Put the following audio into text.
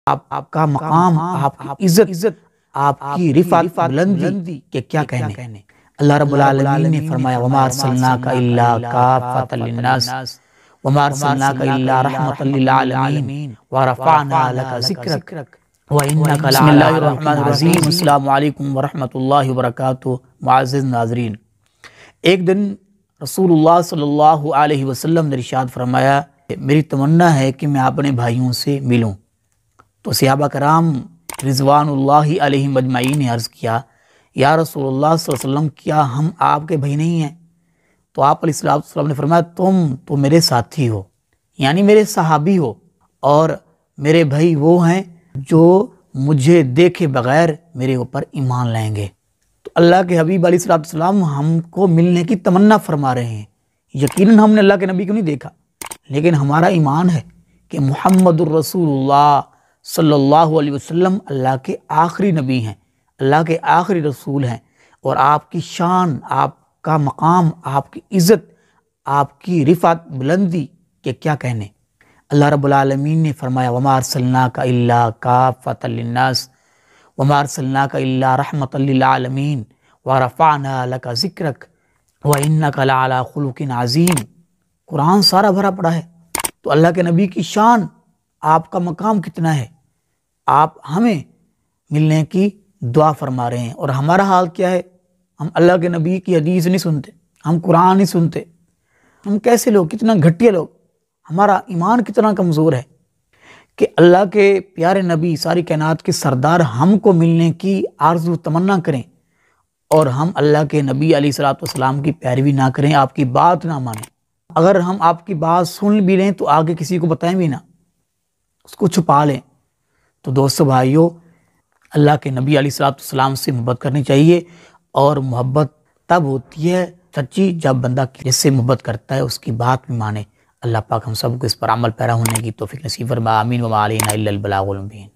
آپ کا مقام، آپ کی عزت، آپ کی رفعت بلندی کہ کیا کہنے۔ اللہ رب العالمین نے فرمایا وَمَا أَرْسَلْنَاكَ إِلَّا كَافَّةً لِلنَّاسِ وَمَا أَرْسَلْنَاكَ إِلَّا رَحْمَةً لِلْعَالَمِينَ وَرَفَعْنَا لَكَ ذِكْرَكَ وَإِنَّكَ بسم اللہ الرحمن لَعَلَىٰ الرحیم، خُلُقٍ السلام علیکم ورحمۃ اللہ وبرکاتہ۔ معزز ناظرین، ایک دن رسول اللہ صلی اللہ علیہ وسلم نے ارشاد فرمایا میری تمنا ہے کہ میں اپنے بھائیوں سے ملوں۔ تو صحابہ کرام رضوان اللہ علیہم اجمعین نے عرض کیا یا رسول اللہ صلی اللہ علیہ وسلم کیا ہم آپ کے بھائی نہیں ہیں؟ تو آپ علیہ السلام نے فرمایا تم تو میرے ساتھی ہو، یعنی میرے صحابی ہو، اور میرے بھائی وہ ہیں جو مجھے دیکھے بغیر میرے اوپر ایمان لائیں گے۔ تو اللہ کے حبیب علیہ السلام ہم کو ملنے کی تمنا فرما رہے ہیں۔ یقیناً ہم نے اللہ کے نبی کو نہیں دیکھا، لیکن ہمارا ایمان ہے کہ محمد الرسول اللہ صلی اللہ علیہ وسلم اللہ کے آخری نبی ہیں، اللہ کے آخری رسول ہیں، اور آپ کی شان، آپ کا مقام، آپ کی عزت، آپ کی رفعت بلندی کہ کیا کہنے۔ اللہ رب العالمین نے فرمایا وَمَا أَرْسَلْنَاكَ إِلَّا كَافَّةً لِلنَّاسِ وَمَا أَرْسَلْنَاكَ إِلَّا رَحْمَةً لِلْعَالَمِينَ وَرَفَعْنَا لَكَ ذِكْرَكَ وَإِنَّكَ لَعَلَىٰ خُلُقٍ عَظِيمٍ۔ قرآن سارا بھرا پڑا ہے۔ تو اللہ کے نبی کی شان، آپ کا مقام کتنا ہے، آپ ہمیں ملنے کی دعا فرما رہے ہیں، اور ہمارا حال کیا ہے؟ ہم اللہ کے نبی کی حدیث نہیں سنتے، ہم قرآن نہیں سنتے۔ ہم کیسے لوگ، کتنا گھٹیا لوگ، ہمارا ایمان کتنا کمزور ہے کہ اللہ کے پیارے نبی ساری کائنات کے سردار ہم کو ملنے کی آرزو تمنا کریں، اور ہم اللہ کے نبی علیہ السلام کی پیروی نہ کریں، آپ کی بات نہ مانیں۔ اگر ہم آپ کی بات سن بھی لیں تو آگے کسی کو بتائیں بھی نہ، اس کو چھپا لیں۔ تو دوستو بھائیو، اللہ کے نبی علیہ السلام سے محبت کرنی چاہیے، اور محبت تب ہوتی ہے سچی جب بندہ جس سے محبت کرتا ہے اس کی بات بھی مانے۔ اللہ پاک ہم سب کو اس پر عمل پیرا ہونے کی توفیق نصیب فرمائے، آمین۔ وما علینا الا البلاغ المبین۔